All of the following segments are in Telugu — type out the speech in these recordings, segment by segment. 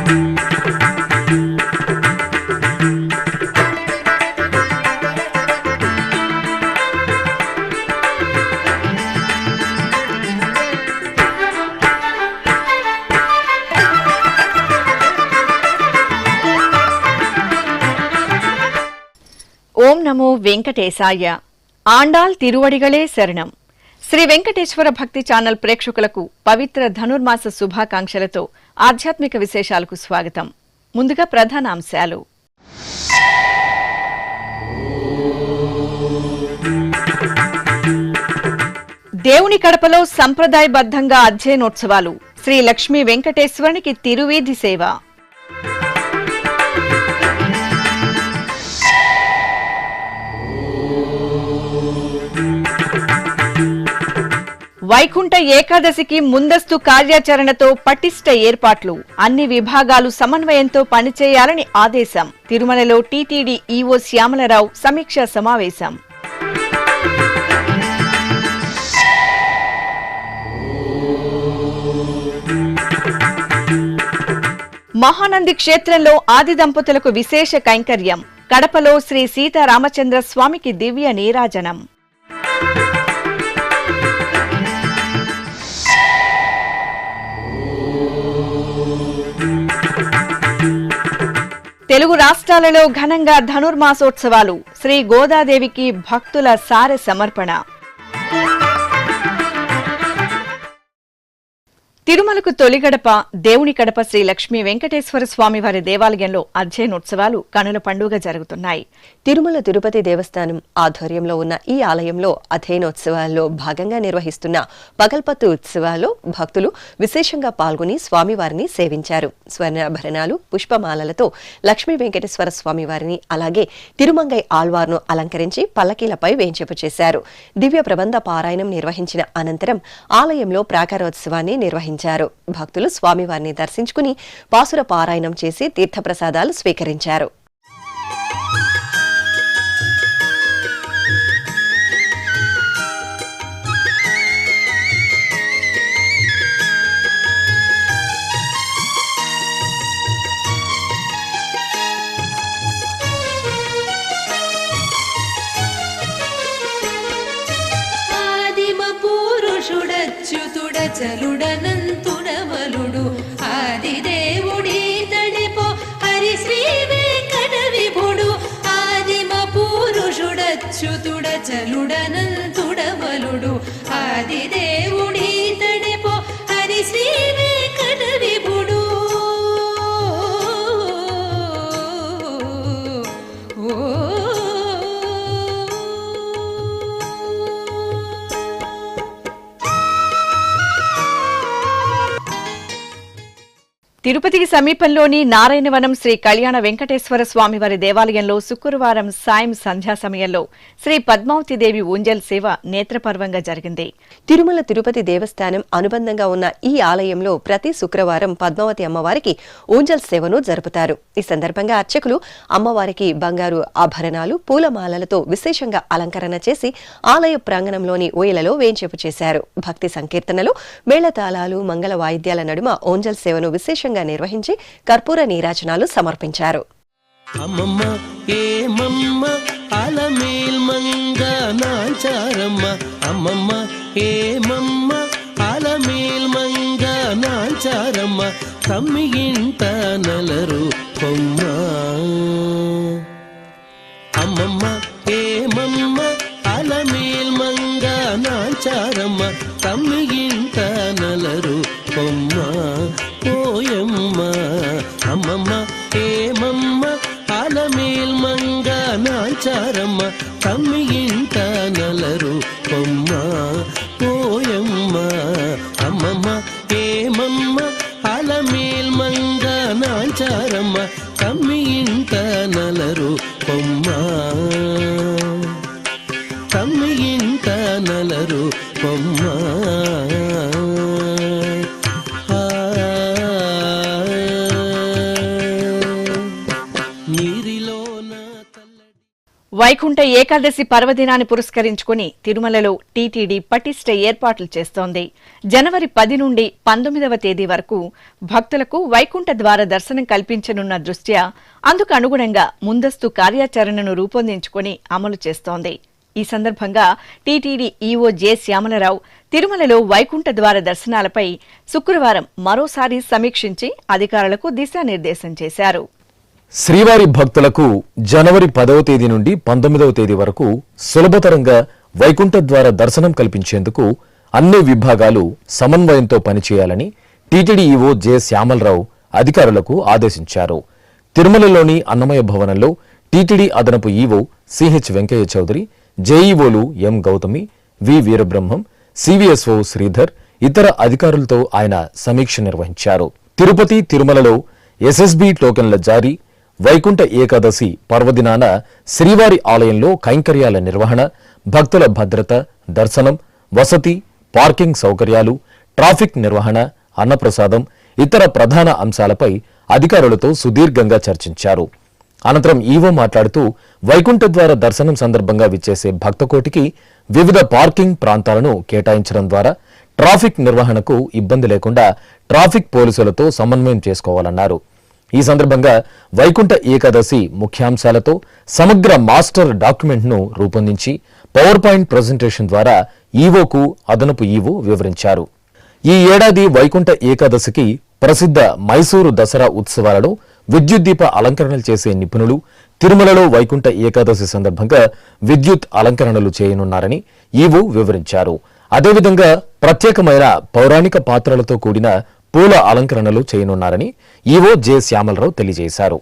ఓం నమో వెంకటేశాయ. ఆండాల్ తిరువడిగళే శరణం. శ్రీ వెంకటేశ్వర భక్తి ఛానల్ ప్రేక్షకులకు పవిత్ర ధనుర్మాస శుభాకాంక్షలతో ఆధ్యాత్మిక విశేషాలకు స్వాగతం. ముందుగా ప్రధానాంశాలు. దేవుని కడపలో సంప్రదాయబద్ధంగా అధ్యయనోత్సవాలు. శ్రీ లక్ష్మీ వెంకటేశ్వరునికి తిరువీధి సేవ. వైకుంఠ ఏకాదశికి ముందస్తు కార్యాచరణతో పటిష్ట ఏర్పాట్లు. అన్ని విభాగాలు సమన్వయంతో పనిచేయాలని ఆదేశం. తిరుమలలో టీటీడీ ఈవో శ్యామలరావు సమీక్షా సమావేశం. మహానంది క్షేత్రంలో ఆది దంపతులకు విశేష కైంకర్యం. కడపలో శ్రీ సీతారామచంద్ర స్వామికి దివ్య నీరాజనం. తెలుగు రాష్ట్రాలలో ఘనంగా ధనుర్మాసోత్సవాలు. శ్రీ గోదాదేవికి భక్తుల సారె సమర్పణ. తిరుమలకు తొలి గడప దేవుని కడప శ్రీ లక్ష్మీ వెంకటేశ్వర స్వామివారి దేవాలయంలో అధ్యయనోత్సవాలు కనుల పండుగ జరుగుతున్నాయి. తిరుమల తిరుపతి దేవస్థానం ఆధ్వర్యంలో ఉన్న ఈ ఆలయంలో అధ్యయనోత్సవాల్లో భాగంగా నిర్వహిస్తున్న పగల్పత్తు ఉత్సవాల్లో భక్తులు విశేషంగా పాల్గొని స్వామివారిని సేవించారు. స్వర్ణాభరణాలు, పుష్పమాలలతో లక్ష్మీ వెంకటేశ్వర స్వామివారిని అలాగే తిరుమంగై ఆళ్వార్ను అలంకరించి పల్లకీలపై వేంచేపు చేశారు. దివ్య ప్రబంధ పారాయణం నిర్వహించిన అనంతరం ఆలయంలో ప్రాకారోత్సవాన్ని నిర్వహించారు. భక్తులు స్వామివారిని దర్శించుకుని పాసుర పారాయణం చేసి తీర్థప్రసాదాలు స్వీకరించారు. చలుడనంతుడమలుడు ఆదిదేవుడి తడిపో హరి శ్రీ వెంకట విభుడు. ఆదిమ పురుషుడచ్యుతుడ చలుడనంతుడమలుడు ఆదిదేవుడి తడిపో హరి శ్రీ వెంకట విభుడు. తిరుపతికి సమీపంలోని నారాయణవనం శ్రీ కళ్యాణ వెంకటేశ్వర స్వామివారి దేవాలయంలో శుక్రవారం సాయం సంధ్యా సమయంలో శ్రీ పద్మావతిదేవి ఊంజల్ సేవ నేత్రపర్వంగా జరిగింది. తిరుమల తిరుపతి దేవస్థానం అనుబంధంగా ఉన్న ఈ ఆలయంలో ప్రతి శుక్రవారం పద్మావతి అమ్మవారికి ఊంజల్ సేవను జరుపుతారు. ఈ సందర్భంగా అర్చకులు అమ్మవారికి బంగారు ఆభరణాలు, పూలమాలలతో విశేషంగా అలంకరణ చేసి ఆలయ ప్రాంగణంలోని ఊయలలో వేంచేపు చేశారు. భక్తి సంకీర్తనలు, మేళతాళాలు, మంగళ వాయిద్యాల నడుమ ఊంజల్ సేవను విశేషంగా నిర్వహించి కర్పూర నీరాజనాలు సమర్పించారు. అమ్మమ్మ ఏమమ్మ అలమేల్ మంగ నాచారమ్మ, అమ్మమ్మ ఏమమ్మ అలమేల్ మంగ నాచారమ్మ, తమ్మిగింట నలరు కొమ్మ. అమ్మమ్మ ఏమమ్మ అలమేల్ మంగ నాచారమ్మ, తమ్మిగింట నలరు కొమ్మ. ఓయమ్మ అమ్మమ్మ ఏమమ్మ అలమేల్ మంగ నాచారమ్మ, తమ్మిగింట నలరు కొమ్మ. ఓయమ్మ అమ్మమ్మ ఏమమ్మ అలమేల్ మంగ నాచారమ్మ, తమ్మిగింట నలరు కొమ్మ. తమ్మిగింట నలరు కొమ్మ. వైకుంఠ ఏకాదశి పర్వదినాన్ని పురస్కరించుకుని తిరుమలలో టీటీడీ పటిష్ట ఏర్పాట్లు చేస్తోంది. జనవరి 10 నుండి 19వ తేదీ వరకు భక్తులకు వైకుంఠ ద్వార దర్శనం కల్పించనున్న దృష్ట్యా అందుకు అనుగుణంగా ముందస్తు కార్యాచరణను రూపొందించుకుని అమలు చేస్తోంది. ఈ సందర్భంగా టీటీడీ ఈవో జె శ్యామలరావు తిరుమలలో వైకుంఠ ద్వార దర్శనాలపై శుక్రవారం మరోసారి సమీక్షించి అధికారులకు దిశానిర్దేశం చేశారు. శ్రీవారి భక్తులకు జనవరి 10వ తేదీ నుండి 19వ తేదీ వరకు సులభతరంగా వైకుంఠ ద్వార దర్శనం కల్పించేందుకు అన్ని విభాగాలు సమన్వయంతో పనిచేయాలని టీటీడీ ఈవో జె శ్యామలరావు అధికారులకు ఆదేశించారు. తిరుమలలోని అన్నమయ భవనంలో టీటీడీ అదనపు ఈవో సిహెచ్ వెంకయ్య చౌదరి, జేఈఓలు ఎం గౌతమి, వి వీరబ్రహ్మం, సివిఎస్ఓ శ్రీధర్, ఇతర అధికారులతో ఆయన సమీక్ష నిర్వహించారు. తిరుపతి, తిరుమలలో ఎస్ఎస్బి టోకెన్ల జారీ, వైకుంఠ ఏకాదశి పర్వదినాన శ్రీవారి ఆలయంలో కైంకర్యాల నిర్వహణ, భక్తుల భద్రత, దర్శనం, వసతి, పార్కింగ్ సౌకర్యాలు, ట్రాఫిక్ నిర్వహణ, అన్నప్రసాదం, ఇతర ప్రధాన అంశాలపై అధికారులతో సుదీర్ఘంగా చర్చించారు. అనంతరం ఈవో మాట్లాడుతూ వైకుంఠ ద్వార దర్శనం సందర్భంగా విచ్చేసే భక్తకోటికి వివిధ పార్కింగ్ ప్రాంతాలను కేటాయించడం ద్వారా ట్రాఫిక్ నిర్వహణకు ఇబ్బంది లేకుండా ట్రాఫిక్ పోలీసులతో సమన్వయం చేసుకోవాలన్నారు. ఈ సందర్భంగా వైకుంఠ ఏకాదశి ముఖ్యాంశాలతో సమగ్ర మాస్టర్ డాక్యుమెంట్ను రూపొందించి పవర్ పాయింట్ ప్రజెంటేషన్ ద్వారా ఈవోకు అదనపు ఈవో వివరించారు. ఈ ఏడాది వైకుంఠ ఏకాదశికి ప్రసిద్ధ మైసూరు దసరా ఉత్సవాలలో విద్యుత్ దీప అలంకరణలు చేసే నిపుణులు తిరుమలలో వైకుంఠ ఏకాదశి సందర్భంగా విద్యుత్ అలంకరణలు చేయనున్నారని ఈవో వివరించారు. అదేవిధంగా ప్రత్యేకమైన పౌరాణిక పాత్రలతో కూడిన పూల అలంకరణలు చేయనున్నారని ఈవో జె శ్యామలరావు తెలియజేశారు.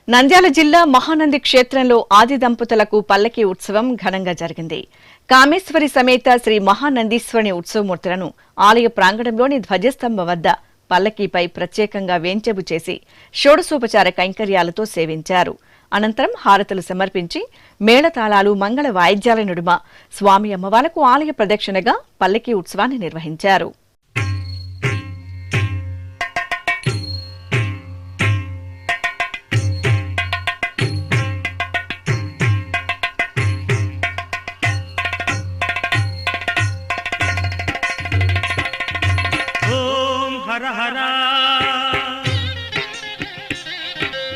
నంద్యాల జిల్లా మహానంది క్షేత్రంలో ఆది దంపతులకు పల్లకీ ఉత్సవం ఘనంగా జరిగింది. కామేశ్వరి సమేత శ్రీ మహానందీశ్వరుని ఉత్సవమూర్తులను ఆలయ ప్రాంగణంలోని ధ్వజస్తంభం వద్ద పల్లకీపై ప్రత్యేకంగా వేంచెబు చేసి షోడశోపచార కైంకర్యాలతో సేవించారు. అనంతరం హారతులు సమర్పించి మేళతాళాలు, మంగళ వాయిద్యాల నడుమ స్వామి అమ్మవార్లకు ఆలయ ప్రదక్షిణగా పల్లకీ ఉత్సవాన్ని నిర్వహించారు. హర హర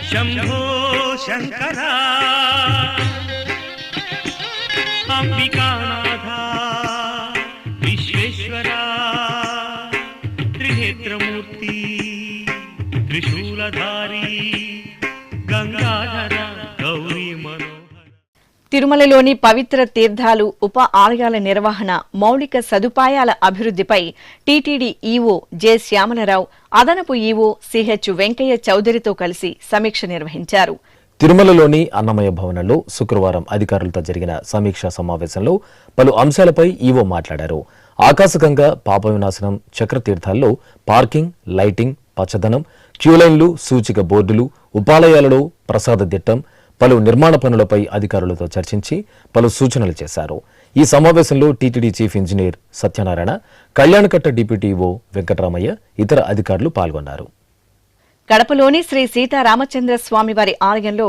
శంభో శంకర అంబికానాథ విశ్వేశ్వర త్రినేత్రమూర్తి త్రిశూలధారి గంగాధర గౌరీ మనోహర. తిరుమలలోని పవిత్ర తీర్థాలు, ఉప ఆలయాల నిర్వహణ, మౌలిక సదుపాయాల అభివృద్ధిపై టీటీడీ ఈవో జె శ్యామలరావు అదనపు ఈవో సిహెచ్ వెంకయ్య చౌదరితో కలిసి సమీక్ష నిర్వహించారు. తిరుమలలోని అన్నమయ భవనంలో శుక్రవారం అధికారులతో జరిగిన సమీక్షా సమావేశంలో పలు అంశాలపై ఈవో మాట్లాడారు. ఆకాశగంగా, పాప వినాశనం, చక్రతీర్థాల్లో పార్కింగ్, లైటింగ్, పచ్చదనం, క్యూలైన్లు, సూచిక బోర్డులు, ఉపాలయాలలో ప్రసాద దిట్టం, పలు నిర్మాణ పనులపై అధికారులతో చర్చించి పలు సూచనలు చేశారు. ఈ సమావేశంలో TTD chief engineer Satyanarayana, Kalyanakatta deputy EO Venkataramayya, ఇతర అధికారులు పాల్గొన్నారు. కడపలోని శ్రీ సీతారామచంద్ర స్వామివారి ఆలయంలో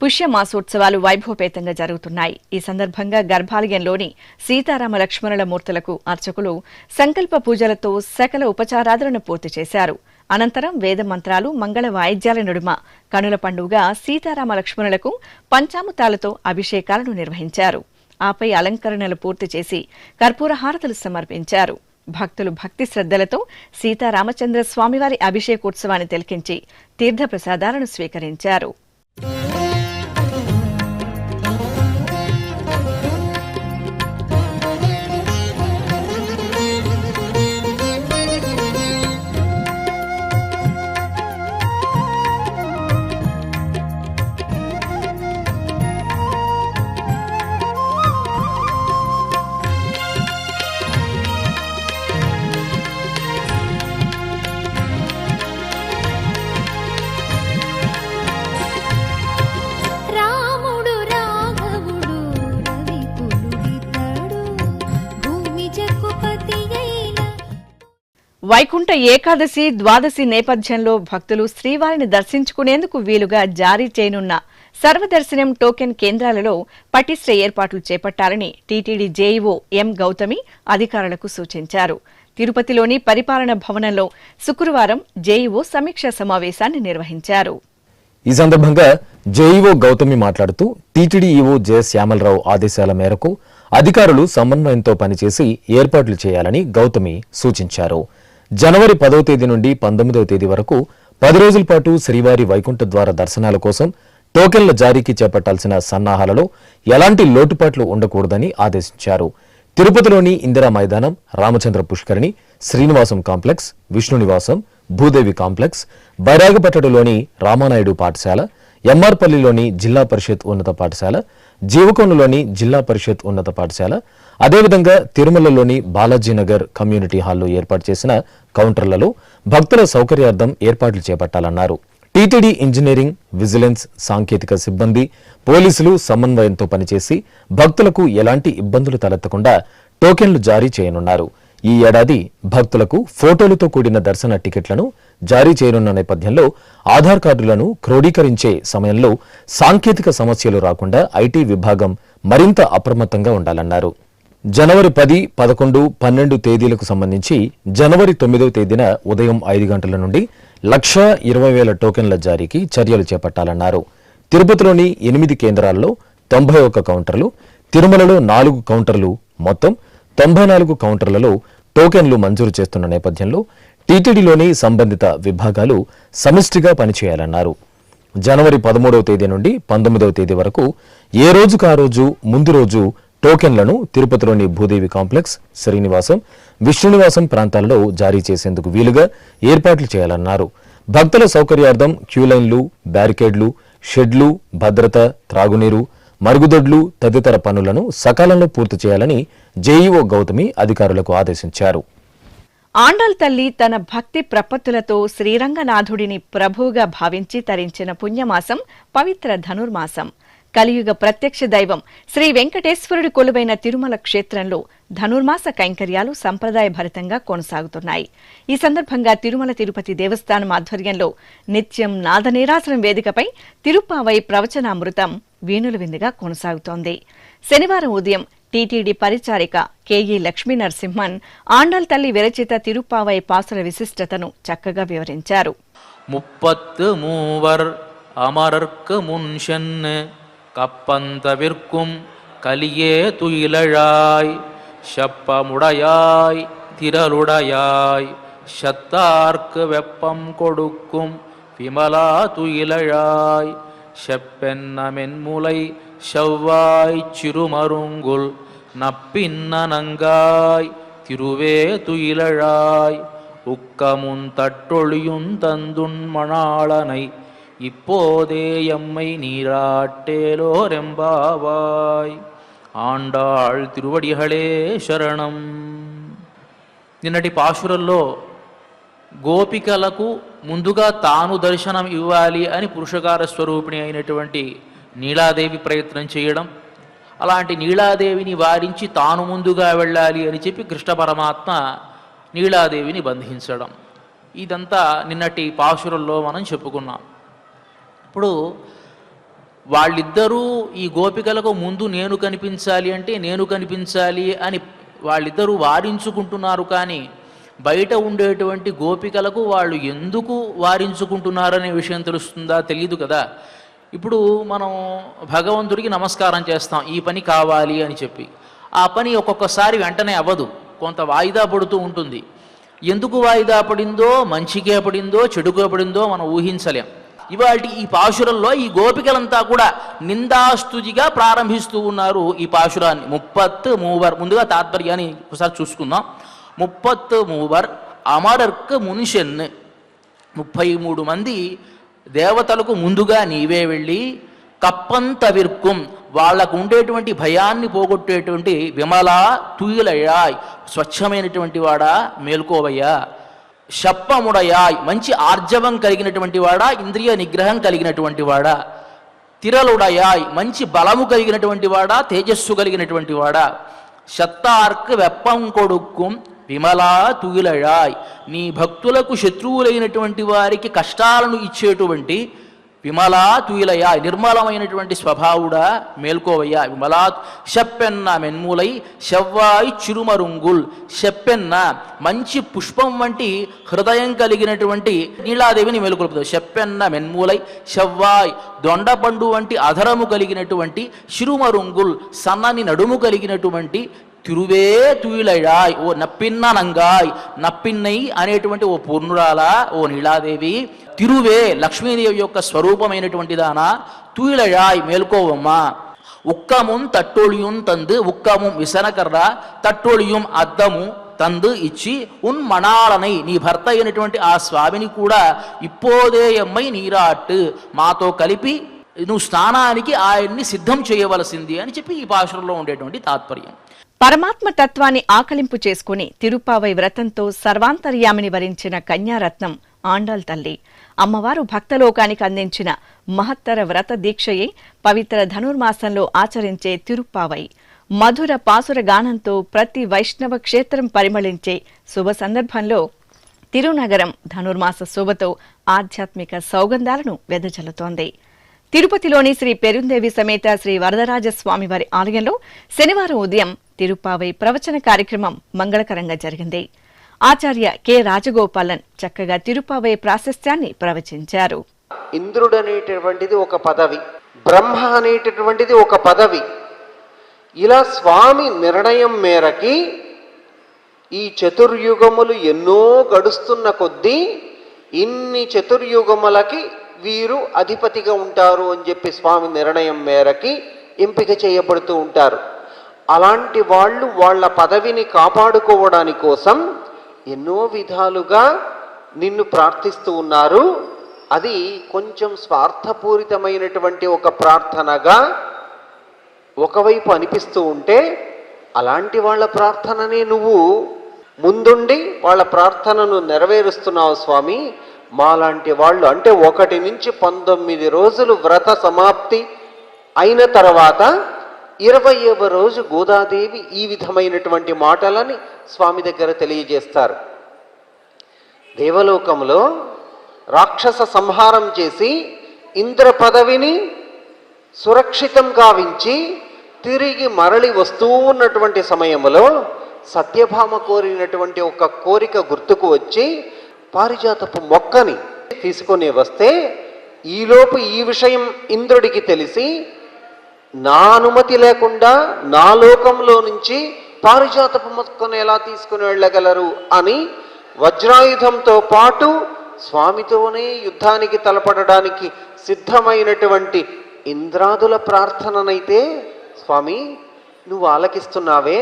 పుష్యమాసోత్సవాలు వైభవపేతంగా జరుగుతున్నాయి. ఈ సందర్భంగా గర్భాలయంలోని సీతారామ లక్ష్మణుల మూర్తులకు అర్చకులు సంకల్ప పూజలతో సకల ఉపచారాదులను పూర్తి చేశారు. అనంతరం వేద మంత్రాలు, మంగళ వాయిద్యాల నడుమ కనుల పండుగ సీతారామ లక్ష్మణులకు పంచామృతాలతో అభిషేకాలను నిర్వహించారు. ఆపై అలంకరణలు పూర్తి చేసి కర్పూర హారతులు సమర్పించారు. భక్తులు భక్తి శ్రద్ధలతో సీతారామచంద్ర స్వామివారి అభిషేకోత్సవాన్ని తిలకించి తీర్థప్రసాదాలను స్వీకరించారు. వైకుంఠ ఏకాదశి, ద్వాదశి నేపథ్యంలో భక్తులు శ్రీవారిని దర్శించుకునేందుకు వీలుగా జారీ చేయనున్న సర్వదర్శనం టోకెన్ కేంద్రాలలో పటిష్ట ఏర్పాట్లు చేపట్టాలని టీటీడీ జేఈఓ ఎం గౌతమి అధికారులకు సూచించారు. తిరుపతిలోని పరిపాలన భవనంలో శుక్రవారం జేఈఓ సమీక్షా సమావేశాన్ని నిర్వహించారు. ఈ సందర్భంగా జేఈఓ గౌతమి మాట్లాడుతూ టీటీడీ ఈవో జె శ్యామలరావు ఆదేశాల మేరకు అధికారులు సమన్వయంతో పనిచేసి ఏర్పాట్లు చేయాలని గౌతమి సూచించారు. జనవరి 10వ తేదీ నుండి 19వ తేదీ వరకు 10 రోజుల పాటు శ్రీవారి వైకుంఠ ద్వార దర్శనాల కోసం టోకెన్ల జారీకి చేపట్టాల్సిన సన్నాహాలలో ఎలాంటి లోటుపాట్లు ఉండకూడదని ఆదేశించారు. తిరుపతిలోని ఇందిరా మైదానం, రామచంద్ర పుష్కరిణి, శ్రీనివాసం కాంప్లెక్స్, విష్ణు నివాసం, భూదేవి కాంప్లెక్స్, బైరాగపట్టణలోని రామానాయుడు పాఠశాల, ఎంఆర్పల్లిలోని జిల్లా పరిషత్ ఉన్నత పాఠశాల, జీవకొండలోని జిల్లా పరిషత్ ఉన్నత పాఠశాల, అదేవిధంగా తిరుమలలోని బాలాజీనగర్ కమ్యూనిటీ హాల్లో ఏర్పాటు చేసిన కౌంటర్లలో భక్తుల సౌకర్యార్థం ఏర్పాట్లు చేపట్టాలన్నారు. టీటీడీ ఇంజనీరింగ్, విజిలెన్స్, సాంకేతిక సిబ్బంది, పోలీసులు సమన్వయంతో పనిచేసి భక్తులకు ఎలాంటి ఇబ్బందులు తలెత్తకుండా టోకెన్లు జారీ చేయనున్నారు. ఈ ఏడాది భక్తులకు ఫోటోలతో కూడిన దర్శన టికెట్లను జారీ చేయనున్న నేపథ్యంలో ఆధార్ కార్డులను క్రోడీకరించే సమయంలో సాంకేతిక సమస్యలు రాకుండా ఐటీ విభాగం మరింత అప్రమత్తంగా ఉండాలన్నారు. జనవరి 10, 11, 12 తేదీలకు సంబంధించి జనవరి 9వ తేదీన ఉదయం 5 గంటల నుండి 1,20,000 టోకెన్ల జారీకి చర్యలు చేపట్టాలన్నారు. తిరుపతిలోని 8 కేంద్రాల్లో 91 కౌంటర్లు, తిరుమలలో 4 కౌంటర్లు, మొత్తం 94 కౌంటర్లలో టోకెన్లు మంజూరు చేస్తున్న నేపథ్యంలో టీటీడీలోని సంబంధిత విభాగాలు సమిష్టిగా పనిచేయాలన్నారు. జనవరి 13వ తేదీ నుండి 19వ తేదీ వరకు ఏ రోజుకు ఆ రోజు ముందు రోజు టోకెన్లను తిరుపతిలోని భూదేవి కాంప్లెక్స్, శ్రీనివాసం, విష్ణునివాసం ప్రాంతాల్లో జారీ చేసేందుకు వీలుగా ఏర్పాట్లు చేయాలన్నారు. భక్తుల సౌకర్యార్థం క్యూలైన్లు, బ్యారికేడ్లు, షెడ్లు, భద్రత, త్రాగునీరు, మరుగుదొడ్లు తదితర పనులను సకాలంలో పూర్తి చేయాలని జేఈఓ గౌతమి అధికారులకు ఆదేశించారు. ఆండాల్ తల్లి తన భక్తి ప్రపత్తులతో శ్రీరంగనాథుడిని ప్రభువుగా భావించి తరించిన పుణ్యమాసం పవిత్ర ధనుర్మాసం. కలియుగ ప్రత్యక్ష దైవం శ్రీ వెంకటేశ్వరుడి కొలువైన తిరుమల క్షేత్రంలో ధనుర్మాస కైంకర్యాలు సంప్రదాయభరితంగా కొనసాగుతున్నాయి. ఈ సందర్భంగా తిరుమల తిరుపతి దేవస్థానం ఆధ్వర్యంలో నిత్యం నాదనీరాసనం వేదికపై తిరుప్పావై ప్రవచనామృతం వీణుల విందుగా కొనసాగుతోంది. శనివారం ఉదయం టీటీడీ పరిచారిక కేఈ లక్ష్మీ నరసింహన్ ఆండాల్ తల్లి విరచిత తిరుప్పావై పాసుల విశిష్టతను చక్కగా వివరించారు. 33 அமரர்க்கு முன் சென்னு கப்பந்தவிற்கும் கலியே துயிலழாய் செப்பமுடையாய் திரளுடையாய் சத்தார்க்கு வெப்பம் கொடுக்கும் விமலா துயிலழாய் செப்பென்னமென்முலை செவ்வாய் சிறுமருங்குல் நப்பின்னனங்காய் திருவே துயிலழாய் உக்கமுன் தட்டொழியுந் தந்துன் மணாளனை இப்போதே எம்மை நீராட்டேலோரெம்பாவாய். ఆండాళ్ తిరువడిహళే శరణం. నిన్నటి పాశురంలో గోపికలకు ముందుగా తాను దర్శనం ఇవ్వాలి అని పురుషకార స్వరూపిణి అయినటువంటి నీలాదేవి ప్రయత్నం చేయడం, అలాంటి నీలాదేవిని వారించి తాను ముందుగా వెళ్ళాలి అని చెప్పి కృష్ణ పరమాత్మ నీలాదేవిని బంధించడం, ఇదంతా నిన్నటి పాశురంలో మనం చెప్పుకున్నాం. ఇప్పుడు వాళ్ళిద్దరూ ఈ గోపికలకు ముందు నేను కనిపించాలి అంటే నేను కనిపించాలి అని వాళ్ళిద్దరూ వారించుకుంటున్నారు. కానీ బయట ఉండేటువంటి గోపికలకు వాళ్ళు ఎందుకు వారించుకుంటున్నారనే విషయం తెలుస్తుందా? తెలియదు కదా. ఇప్పుడు మనం భగవంతుడికి నమస్కారం చేస్తాం, ఈ పని కావాలి అని చెప్పి. ఆ పని ఒక్కొక్కసారి వెంటనే అవ్వదు, కొంత వాయిదా పడుతూ ఉంటుంది. ఎందుకు వాయిదా పడిందో, మంచికే పడిందో చెడుకే పడిందో మనం ఊహించలేం. ఇవాళ ఈ పాశురంలో ఈ గోపికలంతా కూడా నిందాస్తుతిగా ప్రారంభిస్తూ ఉన్నారు ఈ పాశురాన్ని. 33 ముందుగా తాత్పర్యాన్ని ఒకసారి చూసుకుందాం. 33 అమరర్కు మున్షెన్, 33 మంది దేవతలకు ముందుగా నీవే వెళ్ళి కప్పంతవిర్కుం వాళ్లకు ఉండేటువంటి భయాన్ని పోగొట్టేటువంటి విమలా తుయిలయాయ్ స్వచ్ఛమైనటువంటి వాడా మేల్కోవయ్యా. శప్పముడయాయ్ మంచి ఆర్జవం కలిగినటువంటి వాడా, ఇంద్రియ నిగ్రహం కలిగినటువంటి వాడా. తిరలుడయాయ్ మంచి బలము కలిగినటువంటి వాడా, తేజస్సు కలిగినటువంటి వాడా. శత్తార్క్ వెప్పం కొడుక్కుం విమలా తుగిలయాయ్ నీ భక్తులకు శత్రువులైనటువంటి వారికి కష్టాలను ఇచ్చేటువంటి విమలా తుయిలయ, నిర్మలమైనటువంటి స్వభావుడా మేల్కోవయ్యా. విమలా షప్పెన్న మెన్మూలై షవ్వాయి చిరుమరుంగుల్. షప్పెన్న మంచి పుష్పం వంటి హృదయం కలిగినటువంటి నీలాదేవిని మేలుకొల్పుతావు. షప్పెన్న మెన్మూలై షవ్వాయ్ దొండపండు వంటి అధరము కలిగినటువంటి చిరుమరుంగుల్ సన్నని నడుము కలిగినటువంటి తిరువే తుయిలడాయ్, ఓ నప్పిన్న నంగాయ్, నప్పిన్నై అనేటువంటి ఓ పూర్ణురాలా, ఓ నీలాదేవి, తిరువే లక్ష్మీదేవి యొక్క స్వరూపమైనటువంటి దానా, తుయిలడాయ్ మేల్కోవమ్మా. ఉక్కముం తట్టొళియుం తందు, ఉక్కముం విసనకర్ర, తట్టొళియుం అద్దము తందు ఇచ్చి ఉన్ మణాలనై, నీ భర్త అయినటువంటి ఆ స్వామిని కూడా ఇప్పోదేయమ్మై నీరాట్, మాతో కలిపి నువ్వు స్నానానికి ఆయన్ని సిద్ధం చేయవలసింది అని చెప్పి ఈ పాశురంలో ఉండేటువంటి తాత్పర్యం. పరమాత్మ తత్వాన్ని ఆకలింపు చేసుకుని తిరుపావై వ్రతంతో సర్వాంతర్యామిని వరించిన కన్యారత్నం ఆండాల్ తల్లి. అమ్మవారు భక్తలోకానికి అందించిన మహత్తర వ్రత దీక్షయే పవిత్ర ధనుర్మాసంలో ఆచరించే తిరుప్పావై. మధుర పాసుర గానంతో ప్రతి వైష్ణవ క్షేత్రం పరిమళించే శుభ సందర్భంలో తిరునగరం ధనుర్మాస శోభతో ఆధ్యాత్మిక సౌగంధాలను వెదజల్లుతోంది. తిరుపతిలోని శ్రీ పెరుందేవి సమేత శ్రీ వరదరాజస్వామివారి ఆలయంలో శనివారం ఉదయం తిరుప్పావై ప్రవచన కార్యక్రమం మంగళకరంగా జరిగింది. ఆచార్య కె రాజగోపాలన్ చక్కగా తిరుప్పావై ప్రాశస్త్యాన్ని ప్రవచించారు. ఇంద్రుడు అనేటటువంటిది ఒక పదవి, బ్రహ్మ అనేటటువంటిది ఒక పదవి. ఇలా స్వామి నిర్ణయం మేరకి ఈ చతుర్యుగములు ఎన్నో గడుస్తున్న కొద్దీ ఇన్ని చతుర్యుగములకి వీరు అధిపతిగా ఉంటారు అని చెప్పి స్వామి నిర్ణయం మేరకి ఎంపిక చేయబడుతూ ఉంటారు. అలాంటి వాళ్ళు వాళ్ళ పదవిని కాపాడుకోవడాని కోసం ఎన్నో విధాలుగా నిన్ను ప్రార్థిస్తూ ఉన్నారు. అది కొంచెం స్వార్థపూరితమైనటువంటి ఒక ప్రార్థనగా ఒకవైపు అనిపిస్తూ ఉంటే, అలాంటి వాళ్ళ ప్రార్థననే నువ్వు ముందుండి వాళ్ళ ప్రార్థనను నెరవేరుస్తున్నావు స్వామి. మాలాంటి వాళ్ళు అంటే 1 నుంచి 19 రోజులు వ్రత సమాప్తి అయిన తర్వాత 20వ రోజు గోదాదేవి ఈ విధమైనటువంటి మాటలని స్వామి దగ్గర తెలియజేస్తారు. దేవలోకంలో రాక్షస సంహారం చేసి ఇంద్ర పదవిని సురక్షితం గావించి తిరిగి మరలి వస్తూ ఉన్నటువంటి సమయంలో సత్యభామ కోరినటువంటి ఒక కోరిక గుర్తుకు వచ్చి పారిజాతపు మొక్కని తీసుకొని వస్తే, ఈలోపు ఈ విషయం ఇంద్రుడికి తెలిసి నా అనుమతి లేకుండా నా లోకంలో నుంచి పారిజాతపు మొక్కను ఎలా తీసుకుని వెళ్ళగలరు అని వజ్రాయుధంతో పాటు స్వామితోనే యుద్ధానికి తలపడడానికి సిద్ధమైనటువంటి ఇంద్రాదుల ప్రార్థననైతే స్వామి నువ్వు ఆలకిస్తున్నావే.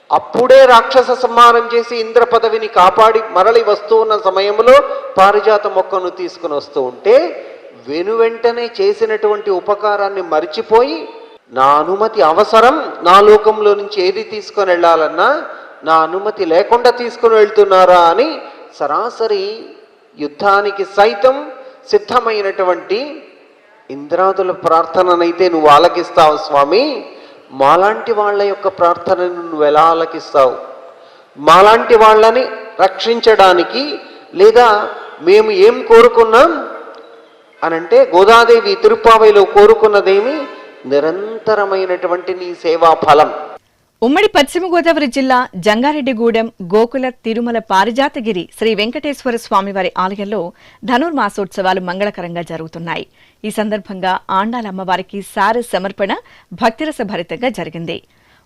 అప్పుడే రాక్షస సంహారం చేసి ఇంద్ర పదవిని కాపాడి మరలి వస్తూ ఉన్న సమయంలో పారిజాత మొక్కను తీసుకుని వస్తూ ఉంటే, వెనువెంటనే చేసినటువంటి ఉపకారాన్ని మరిచిపోయి నా అనుమతి అవసరం, నా లోకంలో నుంచి ఏది తీసుకొని వెళ్ళాలన్నా నా అనుమతి లేకుండా తీసుకుని వెళ్తున్నారా అని సరాసరి యుద్ధానికి సైతం సిద్ధమైనటువంటి ఇంద్రాదుల ప్రార్థననైతే నువ్వు ఆలకిస్తావు స్వామి. మాలాంటి వాళ్ళ యొక్క ప్రార్థనను నువ్వు ఎలా ఆలకిస్తావు? మాలాంటి వాళ్ళని రక్షించడానికి లేదా మేము ఏం కోరుకున్నాం అనంటే, గోదాదేవి తిరుప్పావైలో కోరుకున్నదేమి నిరంతరమైనటువంటి నీ సేవా ఫలం. ఉమ్మడి పశ్చిమ గోదావరి జిల్లా జంగారెడ్డిగూడెం గోకుల తిరుమల పారిజాతగిరి శ్రీ వెంకటేశ్వర స్వామివారి ఆలయంలో ధనుర్మాసోత్సవాలు మంగళకరంగా జరుగుతున్నాయి. ఈ సందర్భంగా ఆండాల అమ్మవారికి సారె సమర్పణ భక్తిరస భరితంగా జరిగింది.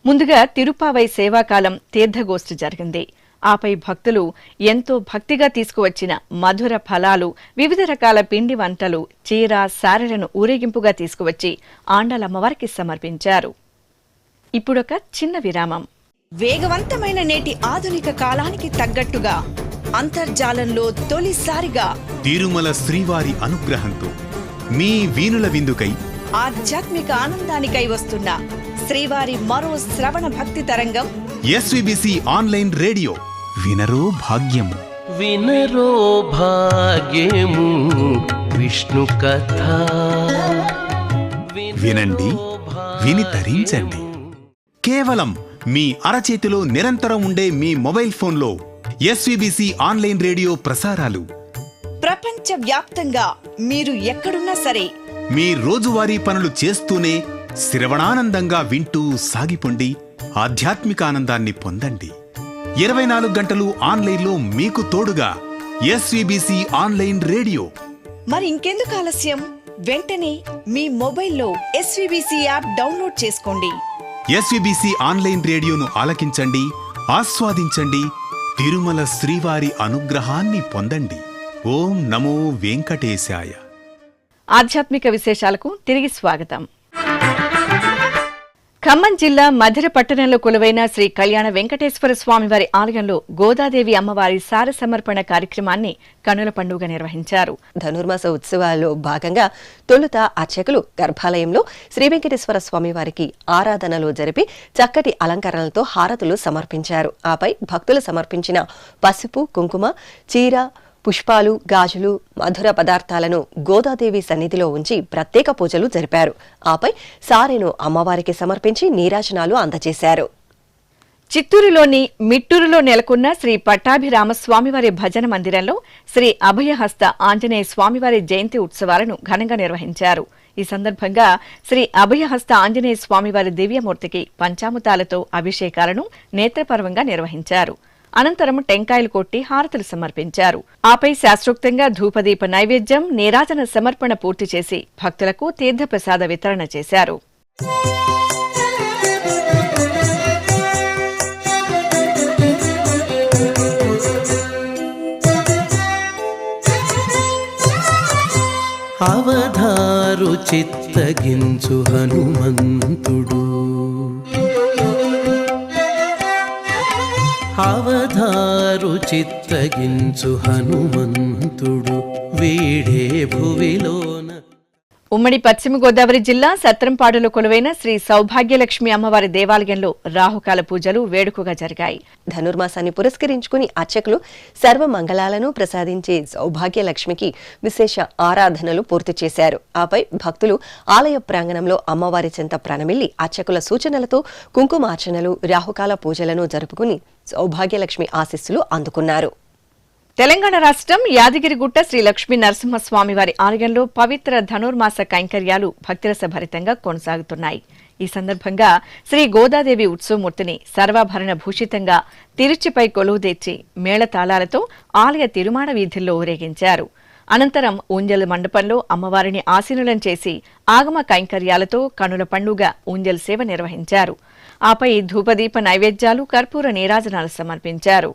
ముందుగా తిరుప్పావై సేవాకాలం తీర్థగోష్ఠి జరిగింది. ఆపై భక్తులు ఎంతో భక్తిగా తీసుకువచ్చిన మధుర ఫలాలు, వివిధ రకాల పిండి వంటలు, చీర, సారెలను ఊరేగింపుగా తీసుకువచ్చి ఆండాల అమ్మవారికి సమర్పించారు. ఇప్పుడొక చిన్న విరామం. వేగవంతమైన నేటి ఆధునిక కాలానికి తగ్గట్టుగా అంతర్జాలంలో తొలిసారిగా తిరుమల శ్రీవారి అనుగ్రహంతో మీ వీణుల విందుకై ఆధ్యాత్మిక ఆనందానికై వస్తున్న శ్రీవారి మరో శ్రవణ భక్తి తరంగం ఎస్విబిసి ఆన్లైన్ రేడియో. వినరో భాగ్యము, వినరో భాగ్యము విష్ణు కథ. వినండి, విని తరించండి. కేవలం మీ అరచేతిలో నిరంతరం ఉండే మీ మొబైల్ ఫోన్లో ఎస్విబిసి ఆన్లైన్ రేడియో ప్రసారాలు ప్రపంచ వ్యాప్తంగా మీరు ఎక్కడున్నా సరే మీ రోజువారీ పనులు చేస్తూనే శ్రవణానందంగా వింటూ సాగిపోండి, ఆధ్యాత్మిక ఆనందాన్ని పొందండి. 24 గంటలు ఆన్లైన్లో మీకు తోడుగా ఎస్వీబీసీ ఆన్లైన్ రేడియో. మరి ఇంకెందుకు ఆలస్యం? వెంటనే మీ మొబైల్లో ఎస్వీబీసీ యాప్ డౌన్లోడ్ చేసుకోండి. ఎస్వీబీసీ ఆన్లైన్ రేడియోను ఆలకించండి, ఆస్వాదించండి, తిరుమల శ్రీవారి అనుగ్రహాన్ని పొందండి. ఓం నమో వెంకటేశాయ. ఆధ్యాత్మిక విశేషాలకు తిరిగి స్వాగతం. ఖమ్మం జిల్లా మధిర పట్టణంలో కొలువైన శ్రీ కళ్యాణ వెంకటేశ్వర స్వామివారి ఆలయంలో గోదాదేవి అమ్మవారి సార సమర్పణ కార్యక్రమాన్ని కనుల పండుగ నిర్వహించారు. ధనుర్మాస ఉత్సవాల్లో భాగంగా తొలుత అర్చకులు గర్భాలయంలో శ్రీ వెంకటేశ్వర స్వామివారికి ఆరాధనలు జరిపి చక్కటి అలంకరణలతో హారతులు సమర్పించారు. ఆపై భక్తులు సమర్పించిన పసుపు, కుంకుమ, చీర, పుష్పాలు, గాజులు, మధుర పదార్థాలను గోదాదేవి సన్నిధిలో ఉంచి ప్రత్యేక పూజలు జరిపారు. ఆపై సారెను అమ్మవారికి సమర్పించి నీరాజనాలు అందజేశారు. చిత్తూరులోని మిట్టూరులో నెలకొన్న శ్రీ పట్టాభిరామ స్వామివారి భజన మందిరంలో శ్రీ అభయహస్త ఆంజనేయ స్వామివారి జయంతి ఉత్సవాలను ఘనంగా నిర్వహించారు. ఈ సందర్భంగా శ్రీ అభయహస్త ఆంజనేయ స్వామివారి దివ్యమూర్తికి పంచామృతాలతో అభిషేకాలను నేత్రపర్వంగా నిర్వహించారు. అనంతరం టెంకాయలు కొట్టి హారతులు సమర్పించారు. ఆపై శాస్త్రోక్తంగా ధూపదీప నైవేద్యం, నీరాజన సమర్పణ పూర్తి చేసి భక్తులకు తీర్థప్రసాద వితరణ చేశారు. అవధారు చిత్తగించు హనుమంతుడు, అవధారు చిత్తగించు హనుమంతుడు, వీడే భువిలోన. ఉమ్మడి పశ్చిమ గోదావరి జిల్లా సత్రంపాడులో కొలువైన శ్రీ సౌభాగ్యలక్ష్మి అమ్మవారి దేవాలయంలో రాహుకాల పూజలు వేడుకగా జరిగాయి. ధనుర్మాసాన్ని పురస్కరించుకుని అర్చకులు సర్వమంగళాలను ప్రసాదించే సౌభాగ్యలక్ష్మికి విశేష ఆరాధనలు పూర్తి చేశారు. ఆపై భక్తులు ఆలయ ప్రాంగణంలో అమ్మవారి చెంత ప్రణమిల్లి అర్చకుల సూచనలతో కుంకుమార్చనలు, రాహుకాల పూజలను జరుపుకుని సౌభాగ్యలక్ష్మి ఆశీస్సులు అందుకున్నారు. తెలంగాణ రాష్ట్రం యాదగిరిగుట్ట శ్రీ లక్ష్మీ నరసింహస్వామివారి ఆలయంలో పవిత్ర ధనుర్మాస కైంకర్యాలు భక్తిరస భరితంగా కొనసాగుతున్నాయి. ఈ సందర్భంగా శ్రీ గోదాదేవి ఉత్సవమూర్తిని సర్వాభరణ భూషితంగా తిరుచిపై కొలువుదీర్చి మేళతాళాలతో ఆలయ తిరుమాడ వీధుల్లో ఊరేగించారు. అనంతరం ఊంజల్ మండపంలో అమ్మవారిని ఆసీనులను చేసి ఆగమ కైంకర్యాలతో కనుల పండుగ ఊంజల్ సేవ నిర్వహించారు. ఆపై ధూపదీప నైవేద్యాలు, కర్పూర నీరాజనాలు సమర్పించారు.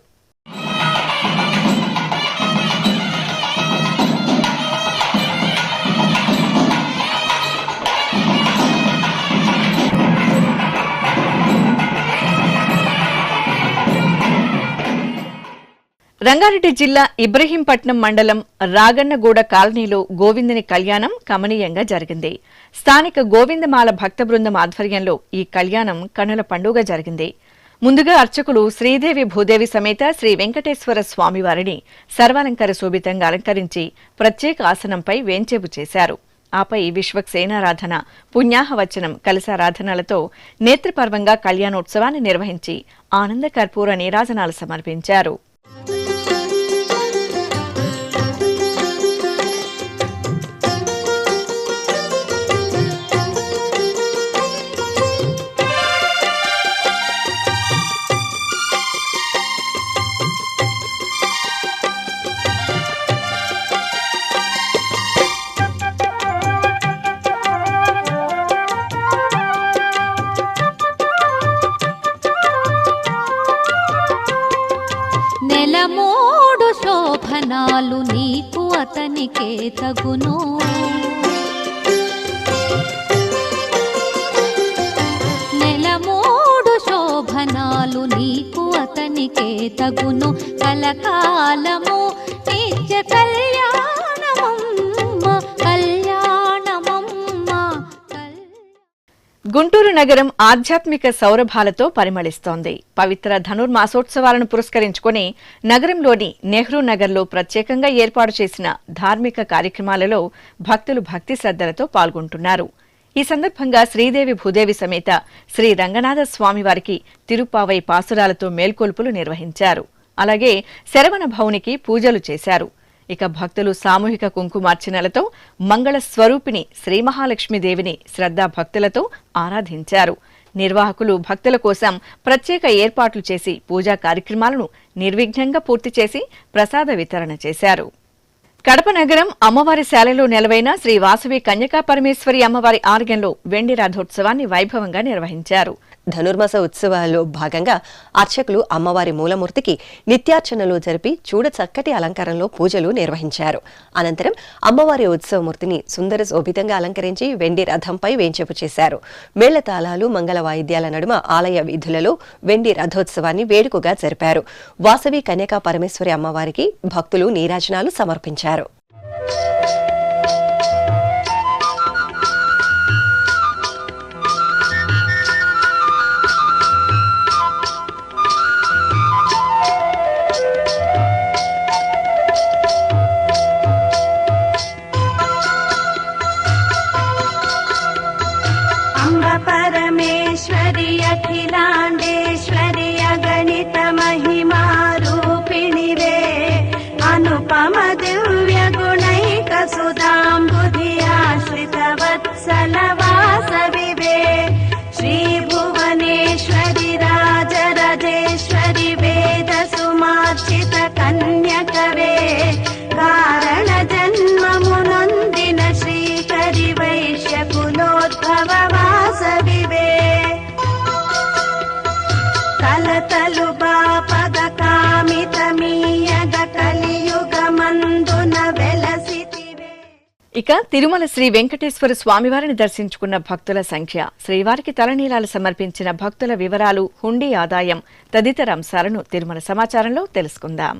రంగారెడ్డి జిల్లా ఇబ్రహీంపట్నం మండలం రాగన్నగూడ కాలనీలో గోవిందుని కళ్యాణం కమనీయంగా జరిగింది. స్థానిక గోవిందమాల భక్త బృందం ఆధ్వర్యంలో ఈ కళ్యాణం కనుల పండుగ జరిగింది. ముందుగా అర్చకులు శ్రీదేవి భూదేవి సమేత శ్రీ వెంకటేశ్వర స్వామివారిని సర్వాలంకార శోభితంగా అలంకరించి ప్రత్యేక ఆసనంపై వేంచేపు చేశారు. ఆపై విశ్వక్సేనారాధన, పుణ్యాహవచనం, కలశారాధనలతో నేత్రపర్వంగా కళ్యాణోత్సవాన్ని నిర్వహించి ఆనంద కర్పూర నీరాజనాలు సమర్పించారు. నెలమూడు శోభనాలు నీకు అతనికే తగును, నెలమూడు శోభనాలు నీకు అతనికే తగును, కలకాలము నిత్య కళ్యాణమమ్మ కళ్యాణమమ్మ. గుంటూరు నగరం ఆధ్యాత్మిక సౌరభాలతో పరిమళిస్తోంది. పవిత్ర ధనుర్మాసోత్సవాలను పురస్కరించుకుని నగరంలోని నెహ్రూ నగర్లో ప్రత్యేకంగా ఏర్పాటు చేసిన ధార్మిక కార్యక్రమాలలో భక్తులు భక్తి శ్రద్ధలతో పాల్గొంటున్నారు. ఈ సందర్భంగా శ్రీదేవి భూదేవి సమేత శ్రీ రంగనాథ స్వామివారికి తిరుపావై పాసురాలతో మేల్కొల్పులు నిర్వహించారు. అలాగే శరవణ భవునికి పూజలు చేశారు. ఇక భక్తులు సామూహిక కుంకుమార్చనలతో మంగళ స్వరూపిణి శ్రీ మహాలక్ష్మీదేవిని శ్రద్ధాభక్తులతో ఆరాధించారు. నిర్వాహకులు భక్తుల కోసం ప్రత్యేక ఏర్పాట్లు చేసి పూజా కార్యక్రమాలను నిర్విఘ్నంగా పూర్తి చేసి ప్రసాద వితరణ చేశారు. కడప నగరం అమ్మవారి శాలలో నెలవైన శ్రీ వాసవి కన్యకా పరమేశ్వరి అమ్మవారి ఆలయంలో వెండి రథోత్సవాన్ని వైభవంగా నిర్వహించారు. ధనుర్మాస ఉత్సవాల్లో భాగంగా అర్చకులు అమ్మవారి మూలమూర్తికి నిత్యార్చనలు జరిపి చూడ చక్కటి అలంకారంలో పూజలు నిర్వహించారు. అనంతరం అమ్మవారి ఉత్సవమూర్తిని సుందర శోభితంగా అలంకరించి వెండి రథంపై వేంచేపు చేశారు. మేళతాళాలు, మంగళ వాయిద్యాల నడుమ ఆలయ వీధులలో వెండి రథోత్సవాన్ని వేడుకగా జరిపారు. వాసవి కన్యకా పరమేశ్వరి అమ్మవారికి భక్తులు నీరాజనాలు సమర్పించారు. परमेश्वरि अखिलाण्डेश्वरि अगणित महिमा रूपिणि वे अनुपम दिव्य गुणैक सुधाम्बुधि आश्रित वत्सल वासवि वे श्री भुवनेश्वरि राजराजेश्वरि वेद सुमार्चित कन्यकवे कारण जन्ममुनोन्दिन श्रीकरि वैश्य कुलोद्भव కలతలు బాపద కామితమీయగ కలియుగమందున వెలసితివే. ఇక తిరుమల శ్రీ వెంకటేశ్వర స్వామివారిని దర్శించుకున్న భక్తుల సంఖ్య, శ్రీవారికి తలనీలాలు సమర్పించిన భక్తుల వివరాలు, హుండీ ఆదాయం తదితర అంశాలను తిరుమల సమాచారంలో తెలుసుకుందాం.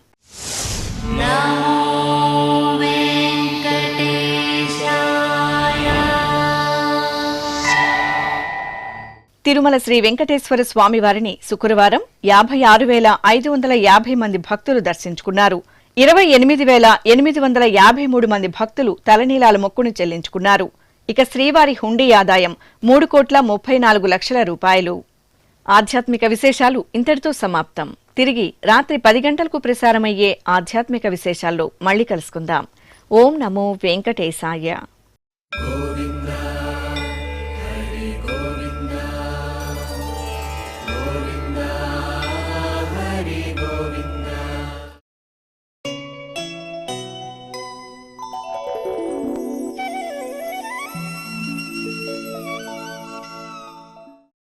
తిరుమల శ్రీ వెంకటేశ్వర స్వామివారిని శుక్రవారం 56,550 మంది భక్తులు దర్శించుకున్నారు. 28,853 మంది భక్తులు తలనీలాల మొక్కును చెల్లించుకున్నారు. ఇక శ్రీవారి హుండీ ఆదాయం 3,34,00,000 రూపాయలు. ఆధ్యాత్మిక విశేషాలు ఇంతటితో సమాప్తం. తిరిగి రాత్రి 10 గంటలకు ప్రసారమయ్యే ఆధ్యాత్మిక విశేషాల్లో మళ్లీ కలుసుకుందాం. ఓం నమో వెంకటేశాయ.